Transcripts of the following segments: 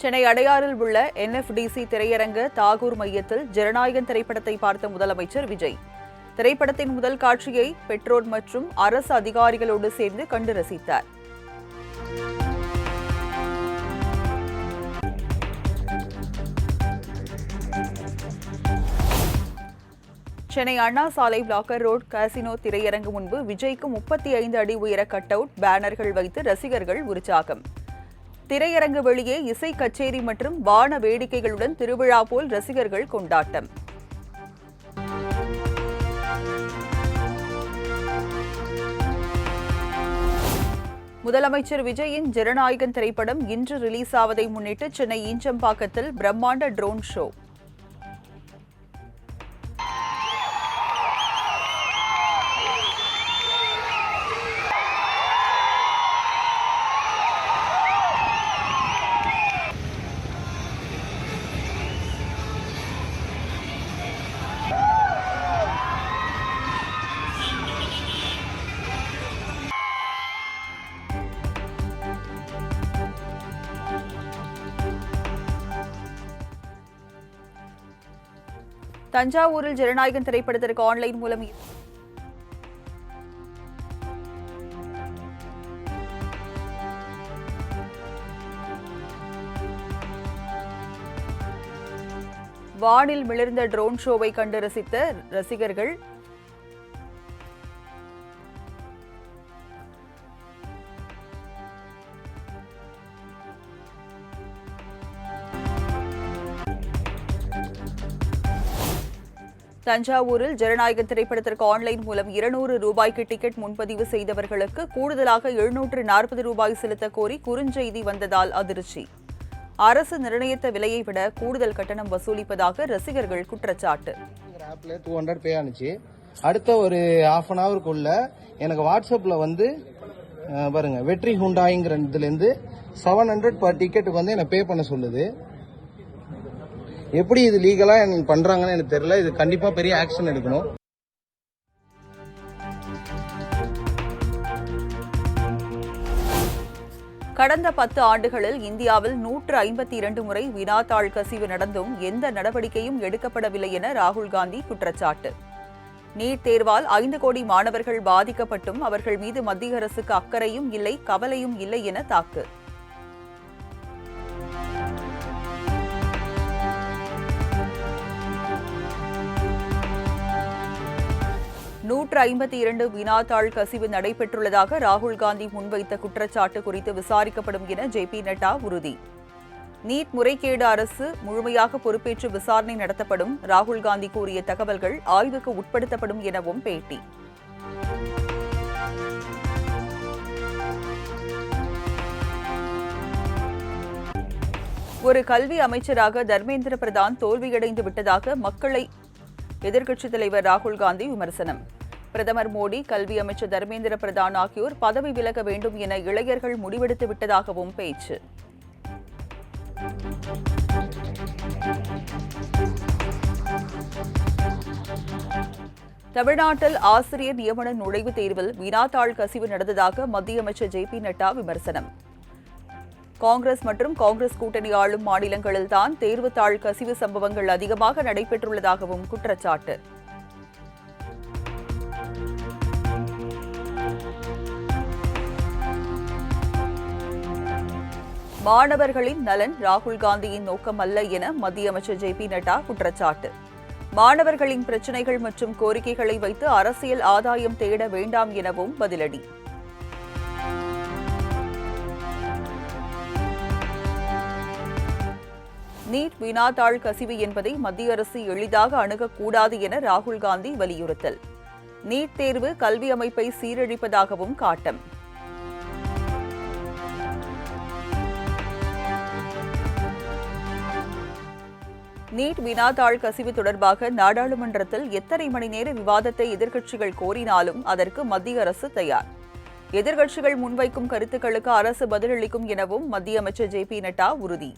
சென்னை அடையாறில் உள்ள NFDC திரையரங்க தாகூர் மையத்தில் ஜனநாயகன் திரைப்படத்தை பார்த்த முதலமைச்சர் விஜய். திரைப்படத்தின் முதல் காட்சியை பெற்றோர் மற்றும் அரசு அதிகாரிகளோடு சேர்ந்து கண்டு ரசித்தார். சென்னை அண்ணா சாலை பிளாக்கர் ரோட் காசினோ திரையரங்கு முன்பு விஜய்க்கு 35 அடி உயர கட் அவுட் பேனர்கள் வைத்து ரசிகர்கள் உற்சாகம். திரையரங்கு வெளியே இசை கச்சேரி மற்றும் வான வேடிக்கைகளுடன் திருவிழா போல் ரசிகர்கள் கொண்டாட்டம். முதலமைச்சர் விஜயின் ஜனநாயகன் திரைப்படம் இன்று ரிலீஸ் ஆவதை முன்னிட்டு சென்னை ஈஞ்சம்பாக்கத்தில் பிரம்மாண்ட ட்ரோன் ஷோ. தஞ்சாவூரில் ஜனநாயகன் திரைப்படத்திற்கு ஆன்லைன் மூலம் வானில் மிளிர்ந்த ட்ரோன் ஷோவை கண்டு ரசித்த ரசிகர்கள் தஞ்சாவூரில் ஜனநாயகன் திரைப்படத்திற்கு ஆன்லைன் மூலம் 200 ரூபாய்க்கு டிக்கெட் முன்பதிவு செய்தவர்களுக்கு கூடுதலாக 740 ரூபாய் செலுத்த கோரி குறுஞ்செய்தி வந்ததால் அதிர்ச்சி. அரசு நிர்ணயித்த விலையை விட கூடுதல் கட்டணம் வசூலிப்பதாக ரசிகர்கள் குற்றச்சாட்டு. ஆப்ல 200 பே ஆனிச்சு. அடுத்த ஒரு half an hourக்குள்ள எனக்கு வாட்ஸ்அப்ல வந்து பாருங்க வெற்றி ஹுண்டாய்ங்கிற இதுல இருந்து 700 பர் டிக்கெட்டுக்கு வந்து என்ன பே பண்ண சொல்லுது. எப்படி இது லீகலா பண்றாங்கன்னு எனக்கு தெரியல. இது கண்டிப்பா பெரிய ஆக்ஷன் எடுக்கணும். கடந்த 10 ஆண்டுகளில் இந்தியாவில் 152 முறை வினாத்தாள் கசிவு நடந்தும் எந்த நடவடிக்கையும் எடுக்கப்படவில்லை என ராகுல் காந்தி குற்றச்சாட்டு. நீட் தேர்வால் 5 கோடி மாணவர்கள் பாதிக்கப்பட்டும் அவர்கள் மீது மத்திய அரசுக்கு அக்கறையும் இல்லை, கவலையும் இல்லை என தாக்கு. நூற்று 52 வினாத்தாள் கசிவு நடைபெற்றுள்ளதாக ராகுல் காந்தி முன்வைத்த குற்றச்சாட்டு குறித்து விசாரிக்கப்படும் என JP நட்டா உறுதி. நீட் முறைகேடு அரசு முழுமையாக பொறுப்பேற்று விசாரணை நடத்தப்படும். ராகுல் காந்தி கூறிய தகவல்கள் ஆய்வுக்கு உட்படுத்தப்படும் எனவும் பேட்டி. ஒரு கல்வி அமைச்சராக தர்மேந்திர பிரதான் தோல்வியடைந்து விட்டதாக மக்களை எதிர்க்கட்சித் தலைவர் ராகுல் காந்தி விமர்சனம். பிரதமர் மோடி, கல்வி அமைச்சர் தர்மேந்திர பிரதான் ஆகியோர் பதவி விலக வேண்டும் என இளைஞர்கள் முடிவெடுத்து விட்டதாகவும் பேச்சு. தமிழ்நாட்டில் ஆசிரியர் நியமன நுழைவுத் தேர்வில் வினாத்தாள் கசிவு நடந்ததாக மத்திய அமைச்சர் JP நட்டா விமர்சனம். காங்கிரஸ் மற்றும் காங்கிரஸ் கூட்டணி ஆளும் மாநிலங்களில்தான் தேர்வுத்தாள் கசிவு சம்பவங்கள் அதிகமாக நடைபெற்றுள்ளதாகவும் குற்றச்சாட்டு. மாணவர்களின் நலன் ராகுல் காந்தியின் நோக்கம் அல்ல என மத்திய அமைச்சர் JP நட்டா குற்றச்சாட்டு. மாணவர்களின் பிரச்சினைகள் மற்றும் கோரிக்கைகளை வைத்து அரசியல் ஆதாயம் தேட வேண்டாம் எனவும் பதிலடி. நீட் வினாத்தாள் கசிவு என்பதை மத்திய அரசு எளிதாக அணுகக்கூடாது என ராகுல் காந்தி வலியுறுத்தல். நீட் தேர்வு கல்வி அமைப்பை சீரழிப்பதாகவும் காட்டம். நீட் வினாத்தாள் கசிவு தொடர்பாக நாடாளுமன்றத்தில் எத்தனை மணி நேர விவாதத்தை எதிர்க்கட்சிகள் கோரினாலும் அதற்கு மத்திய அரசு தயார். எதிர்க்கட்சிகள் முன்வைக்கும் கருத்துக்களுக்கு அரசு பதிலளிக்கும் எனவும் மத்திய அமைச்சர் JP நட்டா உறுதி.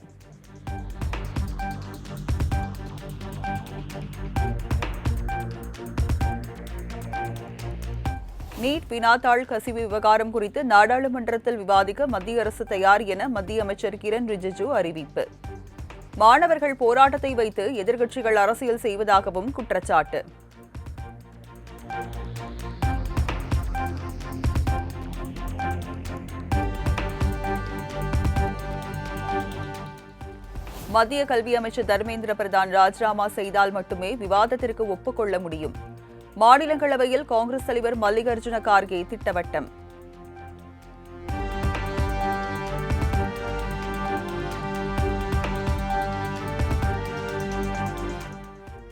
நீட் வினாத்தாள் கசிவு விவகாரம் குறித்து நாடாளுமன்றத்தில் விவாதிக்க மத்திய அரசு தயார் என மத்திய அமைச்சர் கிரண் ரிஜிஜு அறிவிப்பு. மாணவர்கள் போராட்டத்தை வைத்து எதிர்க்கட்சிகள் அரசியல் செய்வதாகவும் குற்றச்சாட்டு. மத்திய கல்வி அமைச்சர் தர்மேந்திர பிரதான் ராஜினாமா செய்தால் மட்டுமே விவாதத்திற்கு ஒப்புக்கொள்ள முடியும். மாநிலங்களவையில் காங்கிரஸ் தலைவர் மல்லிகார்ஜுன கார்கே திட்டவட்டம்.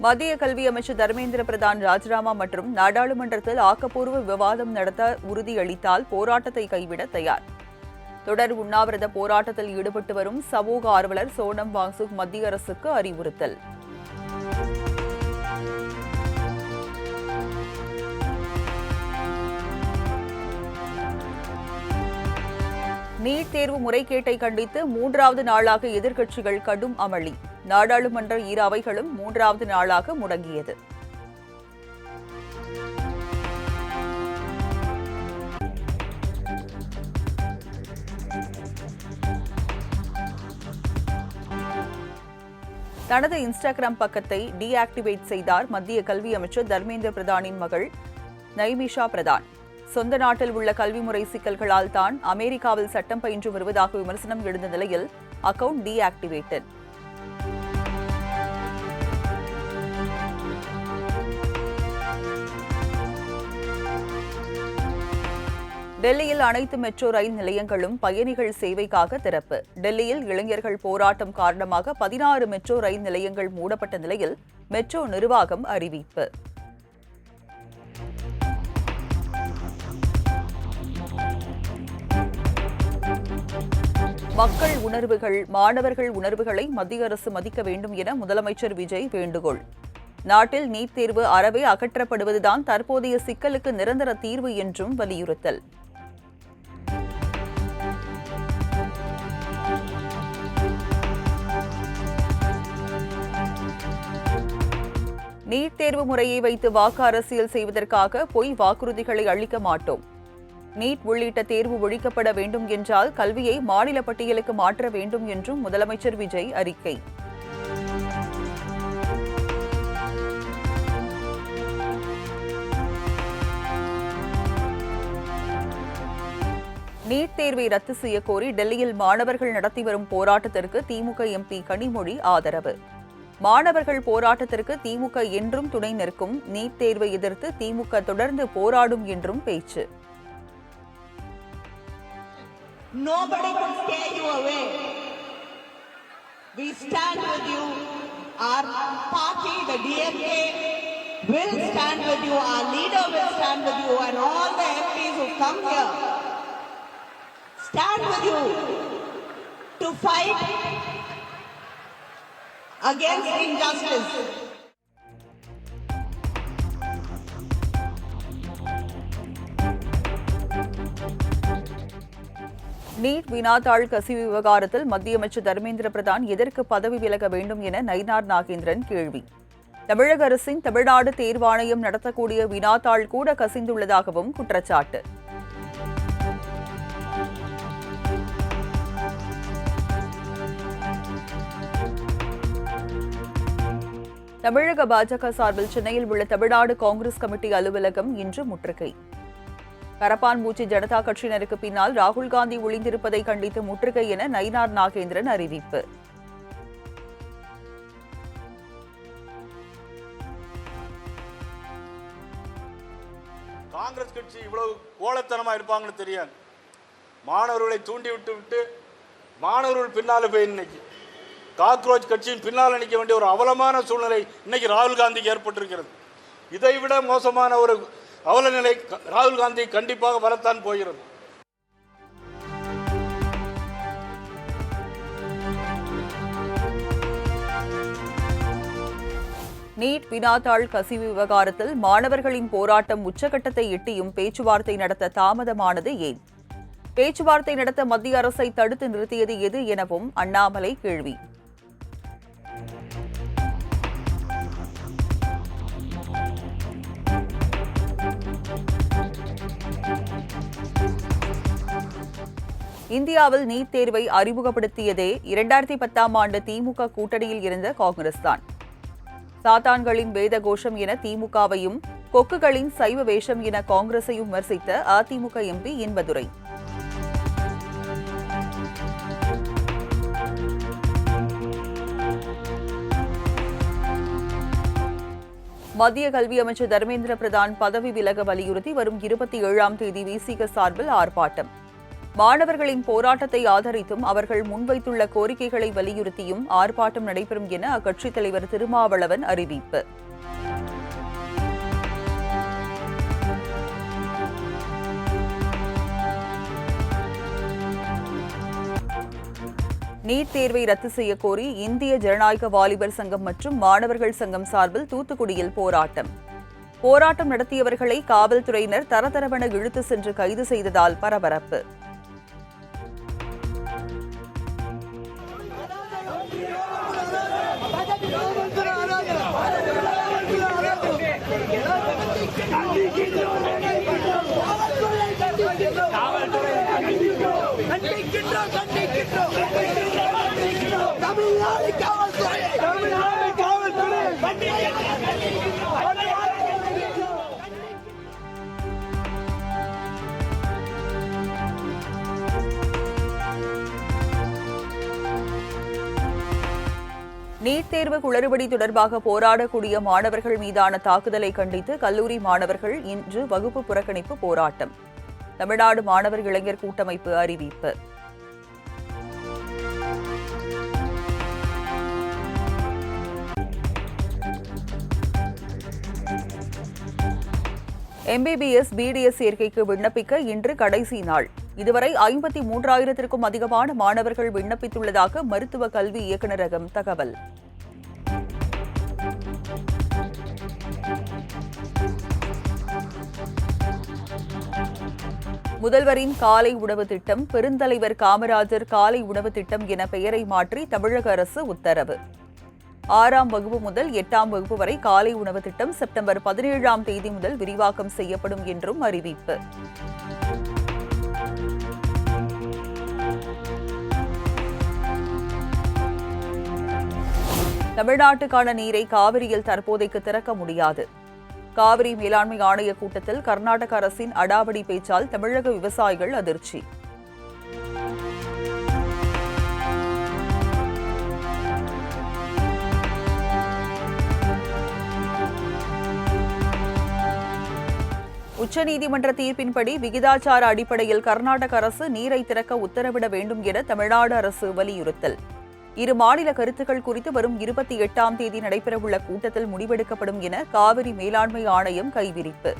மத்திய கல்வி அமைச்சர் தர்மேந்திர பிரதான் ராஜினாமா மற்றும் நாடாளுமன்றத்தில் ஆக்கப்பூர்வ விவாதம் நடத்த உறுதியளித்தால் போராட்டத்தை கைவிட தயார். தொடர் உண்ணாவிரத போராட்டத்தில் ஈடுபட்டு வரும் சமூக ஆர்வலர் சோனம் வாங்சுக் மத்திய அரசுக்கு அறிவுறுத்தல். நீட் தேர்வு முறைகேட்டை கண்டித்து 3வது நாளாக எதிர்க்கட்சிகள் கடும் அமளி. நாடாளுமன்ற இரு அவைகளும் 3வது நாளாக முடங்கியது. தனது இன்ஸ்டாகிராம் பக்கத்தை டீஆக்டிவேட் செய்தார் மத்திய கல்வி அமைச்சர் தர்மேந்திர பிரதானின் மகள் நைமிஷா பிரதான். சொந்த நாட்டில் உள்ள கல்வி முறை சிக்கல்களால் தான் அமெரிக்காவில் சட்டம் பயின்று வருவதாக விமர்சனம் எழுந்த நிலையில் அக்கவுண்ட் டீஆக்டிவேட்டட். டெல்லியில் அனைத்து மெட்ரோ ரயில் நிலையங்களும் பயணிகள் சேவைக்காக திறப்பு. டெல்லியில் இளைஞர்கள் போராட்டம் காரணமாக 16 மெட்ரோ ரயில் நிலையங்கள் மூடப்பட்ட நிலையில் மெட்ரோ நிர்வாகம் அறிவிப்பு. மக்கள் உணர்வுகள், மாணவர்கள் உணர்வுகளை மத்திய அரசு மதிக்க வேண்டும் என முதலமைச்சர் விஜய் வேண்டுகோள். நாட்டில் நீட் தேர்வு அறவே அகற்றப்படுவதுதான் தற்போதைய சிக்கலுக்கு நிரந்தர தீர்வு என்றும் வலியுறுத்தல். நீட் தேர்வு முறையை வைத்து வாக்கு அரசியல் செய்வதற்காக பொய் வாக்குறுதிகளை அளிக்க மாட்டோம். நீட் உள்ளிட்ட தேர்வு ஒழிக்கப்பட வேண்டும் என்றால் கல்வியை மாநில பட்டியலுக்கு மாற்ற வேண்டும் என்றும் முதலமைச்சர் விஜய் அறிக்கை. நீட் தேர்வை ரத்து செய்யக்கோரி டெல்லியில் மாணவர்கள் நடத்தி வரும் போராட்டத்திற்கு திமுக எம்பி கனிமொழி ஆதரவு. மாணவர்கள் போராட்டத்திற்கு திமுக என்றும் துணை நிற்கும். நீட் தேர்வை எதிர்த்து திமுக தொடர்ந்து போராடும் என்றும் பேச்சு. Nobody can scare you away. We stand with you. Our party, the DMK, will stand with you. Our leader will stand with you, and all the MPs who come here stand with you to fight against injustice. NEET வினாத்தாள் கசிவு விவகாரத்தில் மத்திய அமைச்சர் தர்மேந்திர பிரதான் எதற்கு பதவி விலக வேண்டும் என நயினார் நாகேந்திரன் கேள்வி. தமிழக அரசின் தமிழ்நாடு தேர்வாணையம் நடத்தக்கூடிய வினாத்தாள் கூட கசிந்துள்ளதாகவும் குற்றச்சாட்டு. தமிழக பாஜக சார்பில் சென்னையில் உள்ள தமிழ்நாடு காங்கிரஸ் கமிட்டி அலுவலகம் இன்று முற்றுகை. கரப்பான்பூச்சி ஜனதா கட்சியினருக்கு பின்னால் ராகுல் காந்தி ஒளிந்திருப்பதை கண்டித்து முற்றுகை என நயினார் நாகேந்திரன் அறிவிப்பு. காங்கிரஸ் கட்சி இவ்வளவு கோலத்தனமா இருப்பாங்கன்னு தெரியாது. மாணவர்களை தூண்டி விட்டு மாணவர்கள் பின்னால போய் இன்னைக்கு காக்ரோச் கட்சியின் பின்னால் நிற்க வேண்டிய ஒரு அவலமான சூழ்நிலை இன்னைக்கு ராகுல் காந்திக்கு ஏற்பட்டிருக்கிறது. இதைவிட மோசமான ஒரு அவல நிலை ராகுல் காந்தி கண்டிப்பாக வரத்தான் போகிறது. நீட் வினாத்தாள் கசிவு விவகாரத்தில் மாணவர்களின் போராட்டம் உச்சகட்டத்தை எட்டியும் பேச்சுவார்த்தை நடத்த தாமதமானது ஏன்? பேச்சுவார்த்தை நடத்த மத்திய அரசை தடுத்து நிறுத்தியது எது எனவும் அண்ணாமலை கேள்வி. இந்தியாவில் நீட் தேர்வை அறிமுகப்படுத்தியதே 2010ஆம் ஆண்டு திமுக கூட்டணியில் இருந்த காங்கிரஸ் தான். சாத்தான்களின் வேத கோஷம் என திமுகவையும், கொக்குகளின் சைவ வேஷம் என காங்கிரஸையும் விமர்சித்த அதிமுக எம்பி இன்பதுரை. மத்திய கல்வி அமைச்சர் தர்மேந்திர பிரதான் பதவி விலக வலியுறுத்தி வரும் 27ஆம் தேதி விசிக சார்பில் ஆர்ப்பாட்டம். மாணவர்களின் போராட்டத்தை ஆதரித்தும் அவர்கள் முன்வைத்துள்ள கோரிக்கைகளை வலியுறுத்தியும் ஆர்ப்பாட்டம் நடைபெறும் என அக்கட்சித் தலைவர் திருமாவளவன் அறிவிப்பு. நீட் தேர்வை ரத்து செய்யக்கோரி இந்திய ஜனநாயக வாலிபர் சங்கம் மற்றும் மாணவர்கள் சங்கம் சார்பில் தூத்துக்குடியில் போராட்டம். போராட்டம் நடத்தியவர்களை காவல்துறையினர் தரதரவென இழுத்து சென்று கைது செய்ததால் பரபரப்பு. நீட் தேர்வு குளறுபடி தொடர்பாக போராடக்கூடிய மாணவர்கள் மீதான தாக்குதலை கண்டித்து கல்லூரி மாணவர்கள் இன்று வகுப்பு புறக்கணிப்பு போராட்டம். தமிழ்நாடு மாணவர் இளைஞர் கூட்டமைப்பு அறிவிப்பு. MBBS, BDS சேர்க்கைக்கு விண்ணப்பிக்க இன்று கடைசி நாள். இதுவரை 53,000க்கும் அதிகமான மாணவர்கள் விண்ணப்பித்துள்ளதாக மருத்துவ கல்வி இயக்குநரகம் தகவல். முதல்வரின் காலை உணவு திட்டம் பெருந்தலைவர் காமராஜர் காலை உணவு திட்டம் என பெயரை மாற்றி தமிழக அரசு உத்தரவு. 6ஆம் வகுப்பு முதல் 8ஆம் வகுப்பு வரை காலை உணவு திட்டம் செப்டம்பர் 17ஆம் தேதி முதல் விரிவாக்கம் செய்யப்படும் என்றும் அறிவிப்பு. தமிழ்நாட்டுக்கான நீரை காவிரியில் தற்போதைக்கு திறக்க முடியாது. காவிரி மேலாண்மை ஆணைய கூட்டத்தில் கர்நாடக அரசின் அடாவடி பேச்சால் தமிழக விவசாயிகள் அதிர்ச்சி. உச்சநீதிமன்ற தீர்ப்பின்படி விகிதாச்சார அடிப்படையில் கர்நாடக அரசு நீரை திறக்க உத்தரவிட வேண்டும் என தமிழ்நாடு அரசு வலியுறுத்தல். இரு மாநில கருத்துக்கள் குறித்து வரும் 28ஆம் தேதி நடைபெறவுள்ள கூட்டத்தில் முடிவெடுக்கப்படும் என காவிரி மேலாண்மை ஆணையம் கைவிரிப்பு.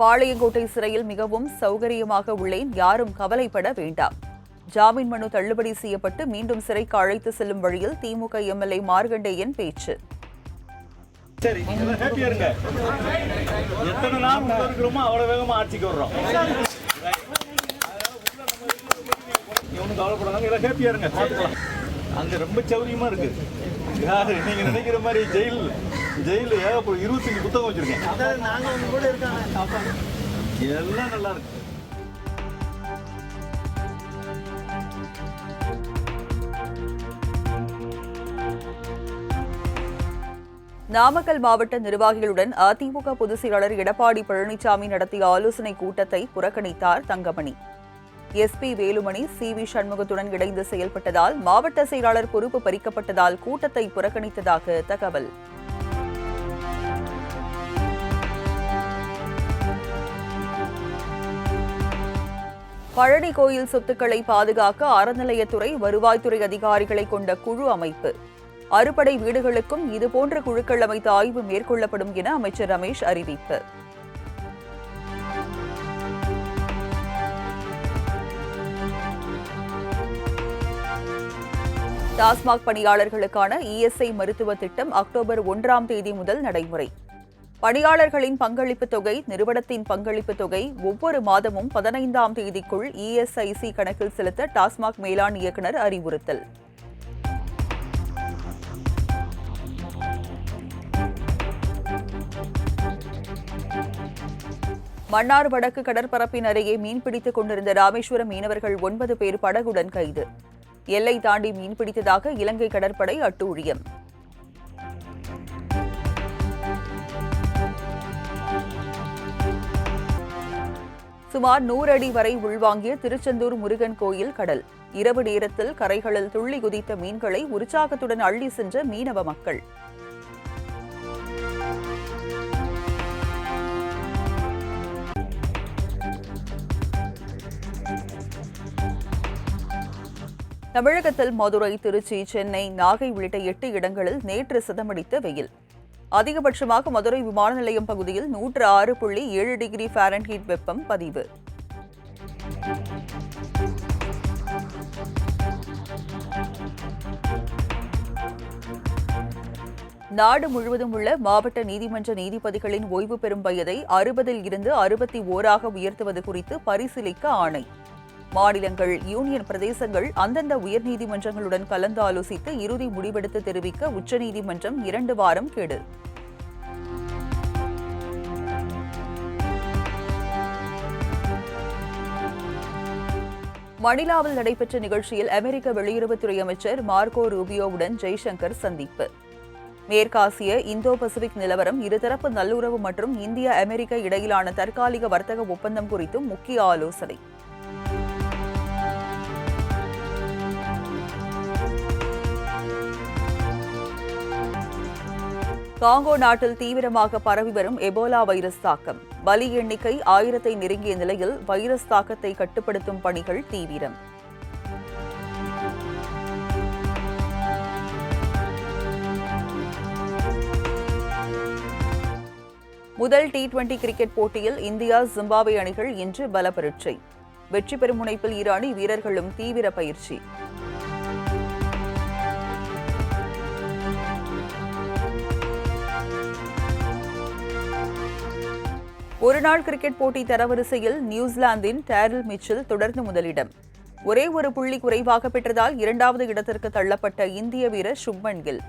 பாளையங்கோட்டை சிறையில் மிகவும் சௌகரியமாக உள்ளேன், யாரும் கவலைப்பட வேண்டாம். ஜாமீன் மனு தள்ளுபடி செய்யப்பட்டு மீண்டும் சிறைக்கு அழைத்து செல்லும் வழியில் திமுக எம்எல்ஏ மார்கண்டேயன் பேச்சு. சரி, ஹேப்பியா இருங்க. எத்தனை நாள் உள்ள இருக்கிறோமோ அவ்வளவு வேகமா ஆட்சிக்கு வர்றோம். ஒன்றும் கவலைப்படாதாங்க, எல்லாம் ஹேப்பியா இருங்க. அங்க ரொம்ப சௌரியமா இருக்கு. நீங்க நினைக்கிற மாதிரி ஜெயில் ஏகப்படும் 25 புத்தகம் வச்சிருக்கேன். எல்லாம் நல்லா இருக்கு. நாமக்கல் மாவட்ட நிர்வாகிகளுடன் அதிமுக பொதுச் செயலாளர் எடப்பாடி பழனிசாமி நடத்திய ஆலோசனைக் கூட்டத்தை புறக்கணித்தார் தங்கமணி. SP வேலுமணி CV சண்முகத்துடன் இணைந்து செயல்பட்டதால் மாவட்ட செயலாளர் பொறுப்பு பறிக்கப்பட்டதால் கூட்டத்தை புறக்கணித்ததாக தகவல். பழனி கோயில் சொத்துக்களை பாதுகாக்க அறநிலையத்துறை, வருவாய்த்துறை அதிகாரிகளை கொண்ட குழு அமைப்பு. அறுபடை வீடுகளுக்கும் இதுபோன்ற குழுக்கள் அமைத்து ஆய்வு மேற்கொள்ளப்படும் என அமைச்சர் ரமேஷ் அறிவிப்பு. டாஸ்மாக் பணியாளர்களுக்கான ESI மருத்துவ திட்டம் அக்டோபர் 1ஆம் தேதி முதல் நடைமுறை. பணியாளர்களின் பங்களிப்பு தொகை, நிறுவனத்தின் பங்களிப்பு தொகை ஒவ்வொரு மாதமும் 15ஆம் தேதிக்குள் ESIC கணக்கில் செலுத்த டாஸ்மாக் மேலாண் இயக்குநர் அறிவுறுத்தல். மன்னார் வடக்கு கடற்பரப்பின் அருகே மீன்பிடித்துக் கொண்டிருந்த ராமேஸ்வரம் மீனவர்கள் 9 பேர் படகுடன் கைது. எல்லை தாண்டி மீன்பிடித்ததாக இலங்கை கடற்படை அட்டூழியம். சுமார் 100 அடி வரை உள்வாங்கிய திருச்செந்தூர் முருகன் கோயில் கடல். இரவு நேரத்தில் கரைகளில் துள்ளி குதித்த மீன்களை உற்சாகத்துடன் அள்ளி சென்ற மீனவ மக்கள். தமிழகத்தில் மதுரை, திருச்சி, சென்னை, நாகை உள்ளிட்ட 8 இடங்களில் நேற்று சதமடித்த வெயில். அதிகபட்சமாக மதுரை விமான நிலையம் பகுதியில் 106.7 டிகிரி ஃபாரன்ஹீட் வெப்பம் பதிவு. நாடு முழுவதும் உள்ள மாவட்ட நீதிமன்ற நீதிபதிகளின் ஓய்வு பெறும் வயதை 60இல் இருந்து 61ஆக உயர்த்துவது குறித்து பரிசீலிக்க ஆணை. மாநிலங்கள், யூனியன் பிரதேசங்கள் அந்தந்த உயர்நீதிமன்றங்களுடன் கலந்து ஆலோசித்து இறுதி முடிவெடுத்து தெரிவிக்க உச்சநீதிமன்றம் 2 வாரம் கெடு. மணிலாவில் நடைபெற்ற நிகழ்ச்சியில் அமெரிக்க வெளியுறவுத்துறை அமைச்சர் மார்கோ ரூபியோவுடன் ஜெய்சங்கர் சந்திப்பு. மேற்காசிய இந்தோ பசிபிக் நிலவரம், இருதரப்பு நல்லுறவு மற்றும் இந்தியா அமெரிக்க இடையிலான தற்காலிக வர்த்தக ஒப்பந்தம் குறித்தும் முக்கிய ஆலோசனை. காங்கோ நாட்டில் தீவிரமாக பரவி வரும் எபோலா வைரஸ் தாக்கம். பலி எண்ணிக்கை 1000ஐ நெருங்கிய நிலையில் வைரஸ் தாக்கத்தை கட்டுப்படுத்தும் பணிகள் தீவிரம். முதல் T20 கிரிக்கெட் போட்டியில் இந்தியா, ஜிம்பாப்வே அணிகள் இன்று பல பரீட்சை. வெற்றி பெறும் முனைப்பில் இரு அணி வீரர்களும் தீவிர பயிற்சி. ஒருநாள் கிரிக்கெட் போட்டி தரவரிசையில் நியூசிலாந்தின் டேரில் மிச்சல் தொடர்ந்து முதலிடம். ஒரே ஒரு புள்ளி குறைவாக பெற்றதால் 2வது இடத்திற்கு தள்ளப்பட்ட இந்திய வீரர் சுப்மன் கில்.